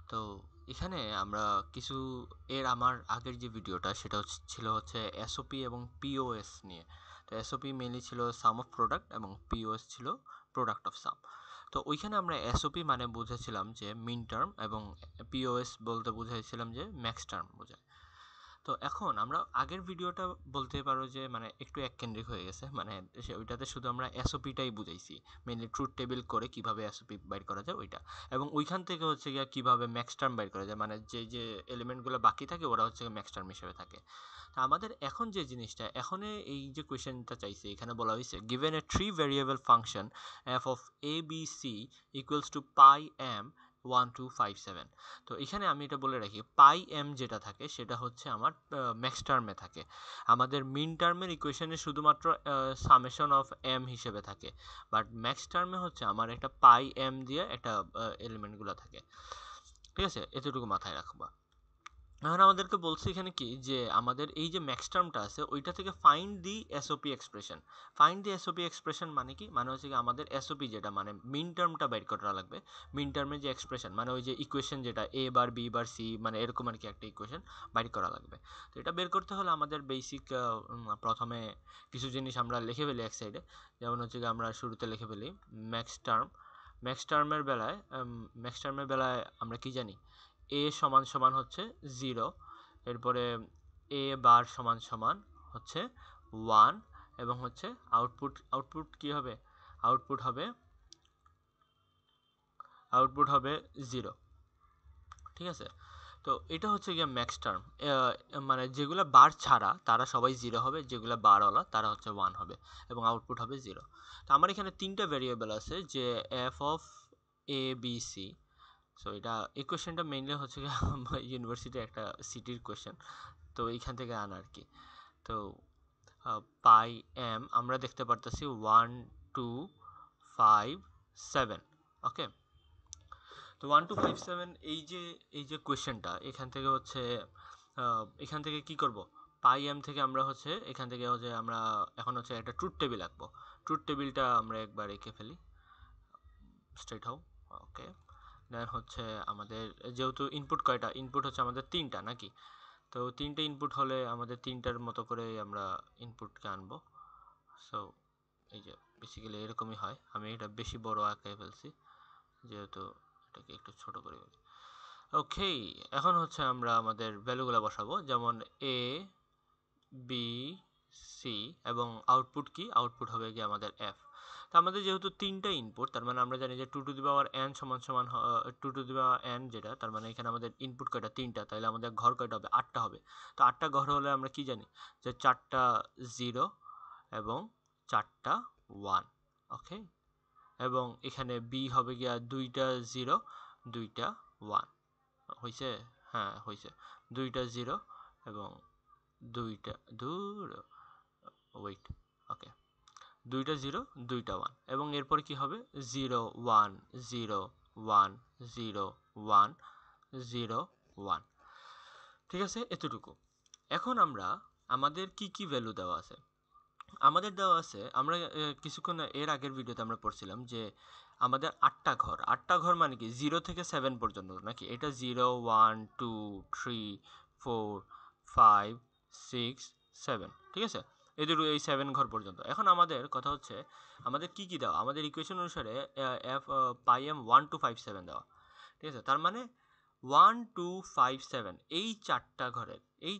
তো এখানে আমরা কিছু আমার আগের যে ভিডিওটা সেটা ছিল হচ্ছে এসওপি এবং পিওএস নিয়ে। তো এসওপি মেইনলি ছিল সাম অফ প্রোডাক্ট এবং পিওএস ছিল প্রোডাক্ট অফ সাম। তো ওইখানে আমরা এসওপি মানে বুঝেছিলাম যে মিন টার্ম এবং পিওএস বলতে বুঝেছিলাম যে ম্যাক্স টার্ম বোঝায়। তো এখন আমরা আগের ভিডিওটা বলতে পারো যে মানে একটু এককেন্দ্রিক হয়ে গেছে, মানে ওইটাতে শুধু আমরা এসওপিটাই বুঝাইছি, মেনলি ট্রুথ টেবিল করে কিভাবে এসওপি বাইর করা যায় ওইটা, এবং ওইখান থেকে হচ্ছে গিয়ে কিভাবে ম্যাক্স টার্ম বাইর করা যায়, মানে যে যে এলিমেন্টগুলো বাকি থাকে ওরা হচ্ছে ম্যাক্স টার্ম হিসেবে থাকে। তো আমাদের এখন যে জিনিসটা, এখন এই যে কোয়েশ্চেনটা চাইছে এখানে বলা হয়েছে given a 3 variable function F of A B C equals to pi M 1257। তো এখানে আমি এটা বলে রাখি, পাই এম যেটা থাকে সেটা হচ্ছে আমার ম্যাক্স টার্মে থাকে। আমাদের মিন টার্মের ইকুয়েশনে শুধুমাত্র সামেশন অফ এম হিসেবে থাকে, বাট ম্যাক্স টার্মে হচ্ছে আমার একটা পাই এম দিয়ে একটা এলিমেন্টগুলো থাকে। ঠিক আছে, এতটুকু মাথায় রাখবা। এখন আমাদেরকে বলছে এখানে কি যে আমাদের এই যে ম্যাক্স টার্মটা আছে ওইটা থেকে find the SOP expression. Find the SOP expression মানে কি, মানে হচ্ছে কি আমাদের এসওপি যেটা মানে মিন টার্মটা বের করা লাগবে। মিন টার্মের যে এক্সপ্রেশন মানে ওই যে ইকুয়েশন যেটা এ বার বি বার সি মানে এরকম আর কি একটা ইকুয়েশন বের করা লাগবে। তো এটা বের করতে হলে আমাদের বেসিক প্রথমে কিছু জিনিস আমরা লিখে ফেলি এক সাইডে। যেমন হচ্ছে কি আমরা শুরুতে লিখে ফেলি ম্যাক্স টার্ম। ম্যাক্স টার্মের বেলায় আমরা কি জানি, এ সমান সমান হচ্ছে 0, এরপরে এ বার সমান সমান হচ্ছে 1, এবং হচ্ছে আউটপুট কি হবে, আউটপুট হবে 0। ঠিক আছে, তো এটা হচ্ছে গিয়ে ম্যাক্স টার্ম। মানে যেগুলো বার ছাড়া তারা সবাই 0 হবে, যেগুলো বারওয়ালা তারা হচ্ছে 1 হবে, এবং আউটপুট হবে 0। তো আমার এখানে তিনটা ভেরিয়েবল আছে, যে F of A B C. So এটা এই কোয়েশ্চেনটা মেইনলি হচ্ছে ইউনিভার্সিটির একটা সিটির কোয়েশ্চেন, তো এইখান থেকে আনা আর কি। তো পাই এম আমরা দেখতে পারতেছি 1257। ওকে, তো 1257 এই যে কোয়েশ্চেনটা এখান থেকে হচ্ছে এখান থেকে কি করব, পাই এম থেকে আমরা হচ্ছে এখান থেকে হচ্ছে আমরা এখন হচ্ছে একটা ট্রুথ টেবিল আঁকবো। ট্রুথ টেবিলটা আমরা একবার এঁকে ফেলি, স্ট্রেট হাউ। ওকে, দেন হচ্ছে আমাদের যেহেতু ইনপুট কয়টা, ইনপুট হচ্ছে আমাদের 3টা নাকি, তো 3টে ইনপুট হলে আমাদের 3টার মতো করে আমরা ইনপুটকে আনবো। সো এই যে বেসিক্যালি এরকমই হয়, আমি এটা বেশি বড় আঁকে ফেলছি যেহেতু এটাকে একটু ছোট করে ফেলি। ওকে, এখন হচ্ছে আমরা আমাদের ভ্যালুগুলো বসাবো, যেমন এ বি সি, এবং আউটপুট কি, আউটপুট হবে কি আমাদের এফ। তো আমাদের যেহেতু 3টা ইনপুট, তার মানে আমরা জানি যে 2 টু দি পাওয়ার n সমান সমান 2 টু দি পাওয়ার n, যেটা তার মানে এখানে আমাদের ইনপুট কয়টা, 3টা, তাহলে আমাদের ঘর কয়টা হবে, 8টা হবে। তো 8টা ঘর হলে আমরা কি জানি যে 4টা 0 এবং 4টা 1। ওকে, এবং এখানে বি হবে গিয়া 2টা 0 2টা 1। হয়েছে, হ্যাঁ হয়েছে, 2টা 0 এবং 2টা দূর, ওয়েট, ওকে, 2টা 0 2টা 1, এবং এরপর কি হবে 0 1 0 1 0 1 0 1। ঠিক আছে, এতটুকু। এখন আমরা আমাদের কি কি ভ্যালু দেওয়া আছে, আমাদের দেওয়া আছে, আমরা কিছুক্ষণ এর আগের ভিডিওতে আমরা পড়ছিলাম যে আমাদের 8টা ঘর মানে কি 0 থেকে 7 পর্যন্ত নাকি, এটা 0 1 2 3 4 5 6 7। ঠিক আছে, এই 7 ঘর পর্যন্ত। এখন আমাদের কথা হচ্ছে আমাদের কি কি দেওয়া, আমাদের ইকুয়েশন অনুসারে এফ পাই এম 1257 দেওয়া। ঠিক আছে, তার মানে 1257 এই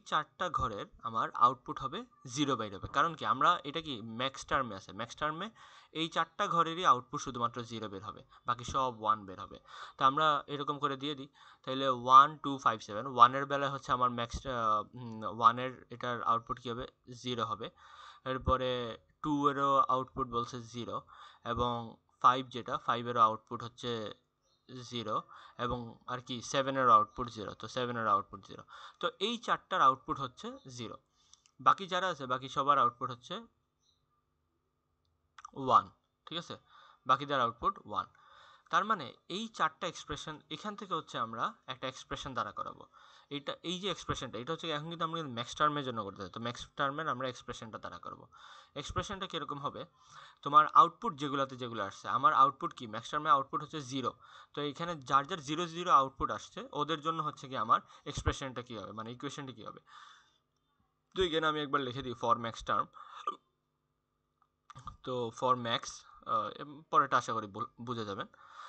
চারটা ঘরের আমার আউটপুট হবে 0 বাইর হবে। কারণ কি, আমরা এটা কি ম্যাক্স টার্মে আছে, ম্যাক্স টার্মে এই 4টা ঘরেরই আউটপুট শুধুমাত্র 0 বের হবে, বাকি সব 1 বের হবে। তো আমরা এরকম করে দিয়ে দিই, তাহলে 1257 ওয়ানের বেলায় হচ্ছে আমার ম্যাক্স ওয়ানের এটার আউটপুট কী হবে, 0 হবে। এরপরে 2 এরও আউটপুট বলছে 0, এবং 5 যেটা 5 এরও আউটপুট হচ্ছে 0, এবং আর কি 7-এর আউটপুট 0, তো 7-এর আউটপুট 0। তো এই চারটার আউটপুট হচ্ছে 0, বাকি যারা আছে বাকি সবার আউটপুট হচ্ছে 1। ঠিক আছে, বাকিদের আউটপুট 1। তার মানে এই চারটা এক্সপ্রেশন এখান থেকে হচ্ছে আমরা একটা এক্সপ্রেশন দ্বারা করাবো। এটা এই যে এক্সপ্রেশনটা এটা হচ্ছে এখন কিন্তু আমরা ম্যাক্স টার্মের জন্য করতে চাই, তো ম্যাক্স টার্মের আমরা এক্সপ্রেশনটা দ্বারা করবো। এক্সপ্রেশনটা কীরকম হবে, তোমার আউটপুট যেগুলো আসছে, আমার আউটপুট কি ম্যাক্স টার্মে আউটপুট হচ্ছে 0, তো এখানে যার যার 0 0 আউটপুট আসছে ওদের জন্য হচ্ছে কি আমার এক্সপ্রেশনটা কী হবে, মানে ইকুয়েশনটা কী হবে। তো এখানে আমি একবার লিখে দিই ফর ম্যাক্স টার্ম। তো ফর ম্যাক্স, পরেটা আশা করি বুঝে যাবেন।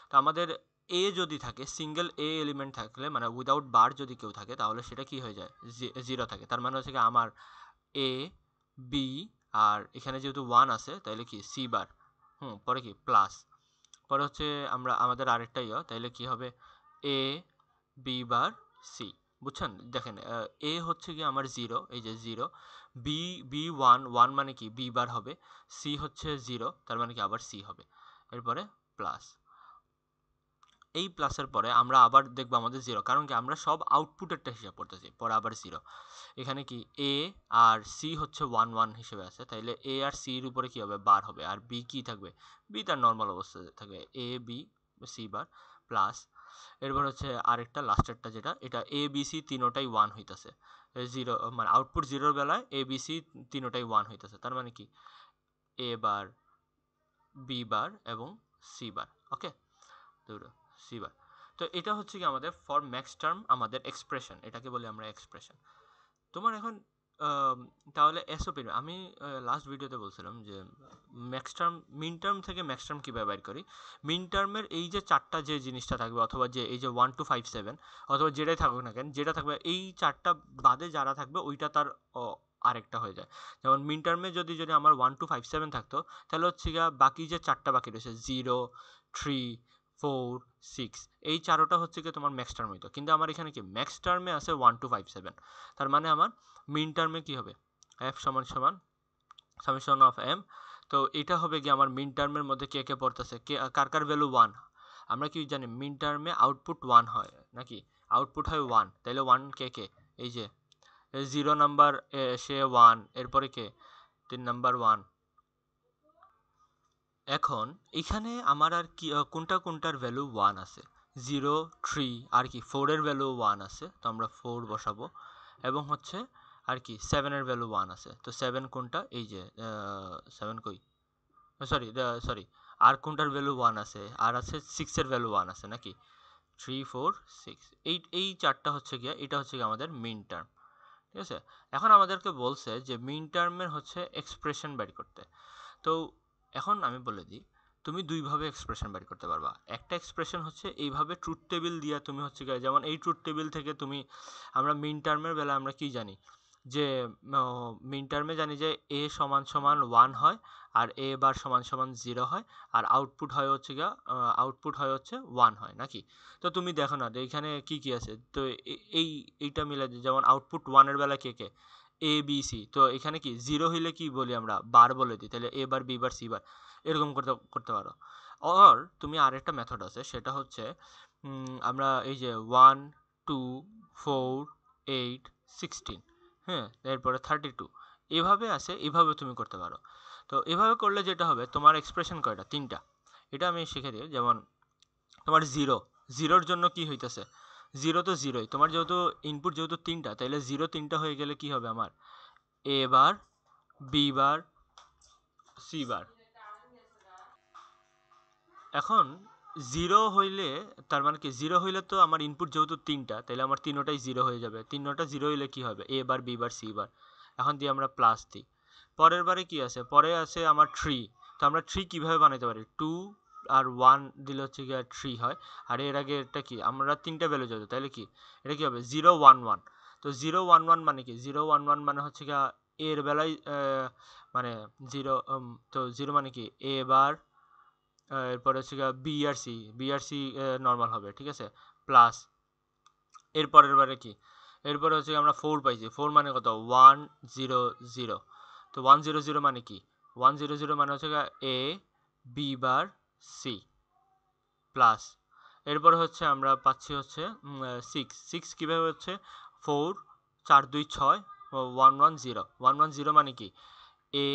তো আমাদের এ যদি থাকে, সিঙ্গেল এ এলিমেন্ট থাকলে মানে উইদাউট বার যদি কেউ থাকে তাহলে সেটা কি হয়ে যায়, 0 থাকে। তার মানে হচ্ছে কি আমার এ বি আর এখানে যেহেতু 1 আছে তাহলে কি সি বার, পরে কি প্লাস, পরে হচ্ছে আমাদের আরেকটা তাহলে কি হবে এ বি বার সি। বুঝছেন, দেখেন এ হচ্ছে কি আমার 0, এই যে 0, বি বি 1 1 মানে কি বি বার হবে, সি হচ্ছে 0 তার মানে কি আবার সি হবে, এরপরে প্লাস। এই প্লাসের পরে আমরা আবার দেখবো আমাদের 0, কারণ কি আমরা সব আউটপুটেরটা হিসাব করতেছি, পরে আবার 0। এখানে কি এ আর সি হচ্ছে 1 1 হিসেবে আছে, তাইলে এ আর সি এর উপরে কি হবে বার হবে, আর বি কি থাকবে, বি তার নর্মাল অবস্থায় থাকবে, এ বি সি বার প্লাস। এরপর হচ্ছে আরেকটা লাস্টেরটা যেটা, এটা এ বি সি তিনোটাই 1 হইতেছে, 0 মানে আউটপুট 0 বেলায় এ বি সি তিনোটাই 1 হইতেছে, তার মানে কি এ বার বি বার এবং সি বার। ওকে, সি বার। তো এটা হচ্ছে কি আমাদের ফর ম্যাক্স টার্ম আমাদের এক্সপ্রেশন, এটাকে বলি আমরা এক্সপ্রেশন। তোমার এখন তাহলে এসওপি আমি লাস্ট ভিডিওতে বলছিলাম যে ম্যাক্স টার্ম মিন টার্ম থেকে ম্যাক্স টার্ম কীভাবে বের করি। মিন টার্মের এই যে চারটা যে জিনিসটা থাকবে, অথবা যে এই যে 1 2 5 7 অথবা যেটাই থাকুক না কেন, যেটা থাকবে এই চারটা বাদে যারা থাকবে ওইটা তার আরেকটা হয়ে যায়। যেমন মিন টার্মে যদি আমার 1 2 5 7 থাকতো, তাহলে হচ্ছে গিয়া বাকি যে চারটা বাকি রয়েছে 0 3 4 6, এই চারোটা হচ্ছে কি তোমার ম্যাক্স টার্ম হইতো, কিন্তু আমার এখানে কি ম্যাক্স টার্মে আছে 1 2 5 7, তার মানে আমার মিন টার্মে কি হবে f সমান সমান সামেশন অফ m। তো এটা হবে কি আমার মিন টার্মের মধ্যে কে কে পড়তেছে, কে কার কার ভ্যালু 1। আমরা কি জানি মিন টার্মে আউটপুট 1 হয় নাকি, আউটপুট হয় 1, তাহলে 1 কে কে, এই যে 0 নাম্বার সে 1, এরপরে কে 3 নাম্বার 1। এখন এখানে আমার আর কি কোনটার ভ্যালু 1 আছে, 0 3 আর কি 4 এর ভ্যালু 1 আছে, তো আমরা 4 বসাবো, এবং হচ্ছে আর কি 7 এর ভ্যালু 1 আছে, তো 7 কোনটা, এই যে 7 কই, সরি সরি, আর কোনটার ভ্যালু 1 আছে, আর আছে 6 এর ভ্যালু 1 আছে নাকি, 3 4 6, এই চারটা হচ্ছে গিয়া, এটা হচ্ছে গিয়ে আমাদের মিন টার্ম। ঠিক আছে, এখন আমাদেরকে বলছে যে মিন টার্মের হচ্ছে এক্সপ্রেশন বের করতে। তো এখন আমি বলে দিই, তুমি দুইভাবে এক্সপ্রেশন বের করতে পারবা। একটা এক্সপ্রেশন হচ্ছে এইভাবে ট্রুথ টেবিল দিয়া, তুমি হচ্ছে যেমন এই ট্রুথ টেবিল থেকে তুমি, আমরা মিন টার্মের বেলা আমরা কি জানি যে মিন টার্মে জানি যে এ সমান সমান 1 হয়, আর এ বার সমান সমান 0 হয়, আর আউটপুট হয় হচ্ছে আউটপুট হয় হচ্ছে 1 হয় নাকি। তো তুমি দেখো না এখানে কি কি আছে, তো এইটা মিলে যেমন আউটপুট 1 এর বেলা কে কে এ বি সি, তো এখানে কি 0 হইলে কি বলি আমরা বার বলে দিই, তাহলে এ বার বি বার সি বার, এরকম করতে করতে পারো। আর তুমি আরেকটা মেথড আছে, সেটা হচ্ছে আমরা এই যে 1 2 4 8 16, হ্যাঁ, এরপরে 32, এভাবে আছে, এভাবে তুমি করতে পারো। তো এভাবে করলে যেটা হবে, তোমার এক্সপ্রেশন কয়টা, 3টা। এটা আমি শিখে দিই, যেমন তোমার 0 জন্য কি হইতেছে, 0 তো 0ই, তোমার যেহেতু ইনপুট যেহেতু 3টা, তাহলে 0 3টা হয়ে গেলে কি হবে আমার A bar B bar C বার। এখন 0 হইলে, তার মানে কি 0 হইলে তো আমার ইনপুট যেহেতু 3টা, তাহলে আমার তিনোটাই 0 হয়ে যাবে, তিনোটা 0 হইলে কি হবে এ বার বি বার সি বার। এখন দিয়ে আমরা প্লাস দিই, পরের বারে কি আছে, পরে আছে আমার 3, তো আমরা 3 কিভাবে বানাইতে পারি, 2 আর 1 দিলে হচ্ছে কি 3 হয়, আর এর আগে এটা কি আমরা 3টা ভ্যালু যেত, তাহলে কি এটা কি হবে 0 1 1। তো 0 1 1 মানে কি 0 1 1 মানে হচ্ছে কি এর বেলায় মানে 0, তো 0 মানে কি এ বার, এরপরে হচ্ছে বিআরসি নর্মাল হবে, ঠিক আছে, প্লাস এরপরের বারে কি, এরপরে হচ্ছে আমরা 4 পাইছি, 4 মানে কত 1 0 0, তো 1 0 0 মানে কি 1 0 0 মানে হচ্ছে A B bar C plus, এরপরে হচ্ছে আমরা পাচ্ছি হচ্ছে 6 কীভাবে হচ্ছে 4 4 2 6 1 1 0 1 1 0 মানে কি এ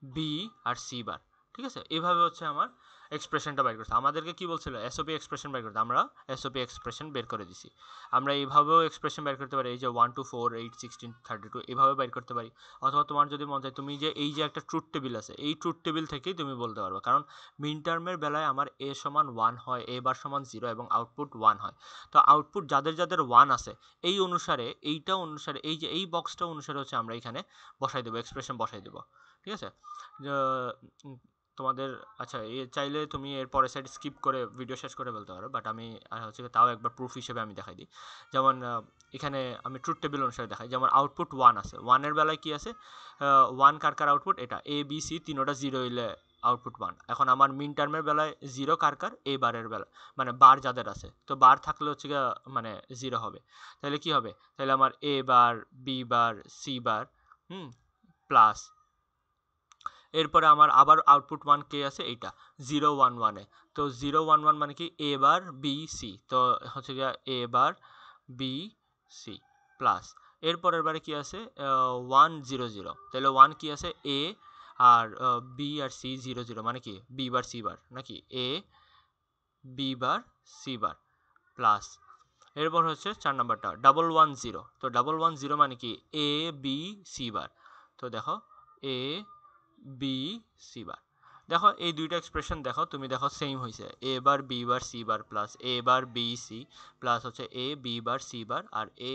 বি আর সি বার। ঠিক আছে, এইভাবে হচ্ছে আমার এক্সপ্রেশনটা বের করতে। আমাদেরকে কি বলছিল এসওপি এক্সপ্রেশন বের করতে, আমরা এসওপি এক্সপ্রেশন বের করে দিছি। আমরা এইভাবেও এক্সপ্রেশন বের করতে পারি, এই যে 1 2 4 8 16 32 এইভাবে বের করতে পারি। অথবা তোমার যদি মন চায় তুমি যে এই যে একটা ট্রুথ টেবিল আছে এই ট্রুথ টেবিল থেকেই তুমি বলতে পারবে, কারণ মিন টার্মের বেলায় আমার এ সমান 1 হয়, এ বার সমান 0 এবং আউটপুট 1 হয়। তো আউটপুট যাদের যাদের 1 আছে এই অনুসারে এইটা অনুসারে এই যে এই বক্সটা অনুসারে হচ্ছে আমরা এখানে বসাই দেবো, এক্সপ্রেশন বসাই দেবো। ঠিক আছে, তোমাদের আচ্ছা চাইলে তুমি এর পরের সাইড স্কিপ করে ভিডিও শেষ করে বলতে পারো, বাট আমি হচ্ছে তাও একবার প্রুফ হিসেবে আমি দেখাই দিই। যেমন এখানে আমি ট্রুথ টেবিল অনুসারে দেখাই, যেমন আউটপুট 1 আছে, 1 বেলায় কি আছে 1 কার কার আউটপুট, এটা এ বি সি তিনোটা 0 হইলে আউটপুট 1। এখন আমার মিন টার্মের বেলায় 0 কার কার, এ বারের বেলা মানে বার যাদের আছে, তো বার থাকলে হচ্ছে গিয়ে মানে 0 হবে। তাহলে কি হবে, তাহলে আমার A bar B bar C bar plus এরপরে আমার আবার আউটপুট 1 কে আছে এইটা 0 1 1 এ। তো 0 1 1 মানে কি এ বার বি সি, তো হচ্ছে গিয়ে এ বার বি সি প্লাস এরপরের বারে কি আছে 1 0 0, তাহলে 1 কি আছে এ আর বি আর সি 0 0 মানে কি বি বার সি বার নাকি A B bar C bar plus এরপর হচ্ছে 4 নাম্বারটা 1 1 0, তো 1 1 0 মানে কি এ বি সি বার। তো দেখো এ বি সি বার, দেখো এই দুইটা এক্সপ্রেশন দেখো তুমি দেখো সেম হয়েছে, A bar B bar C bar plus A bar B C plus হচ্ছে A B bar C bar আর এ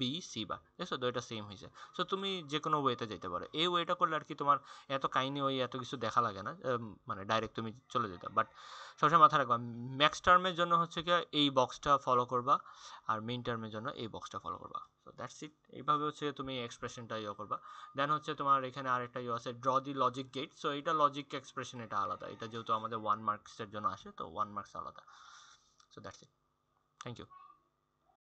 বি সি বার, দেখছো দুইটা সেম হয়েছে। সো তুমি যে কোনো ওয়েতে যেতে পারো, এই ওয়েটা করলে আর কি তোমার এত কাহিনী ওই এত কিছু দেখা লাগে না, মানে ডাইরেক্ট তুমি চলে যেতে। বাট সবসময় মাথায় রাখবা ম্যাক্স টার্মের জন্য হচ্ছে কি এই বক্সটা ফলো করবা আর মিন টার্মের জন্য এই বক্সটা ফলো করবা। সো দ্যাটস ইট, এইভাবে হচ্ছে তুমি এক্সপ্রেশনটা ইয়ে করবা। দেন হচ্ছে তোমার এখানে আরেকটা ইয়ে আছে draw the logic gate. So এটা লজিক এক্সপ্রেশন, এটা আলাদা, এটা যেহেতু আমাদের 1 মার্কসের জন্য আসে তো 1 মার্কস আলাদা। So that's it, thank you.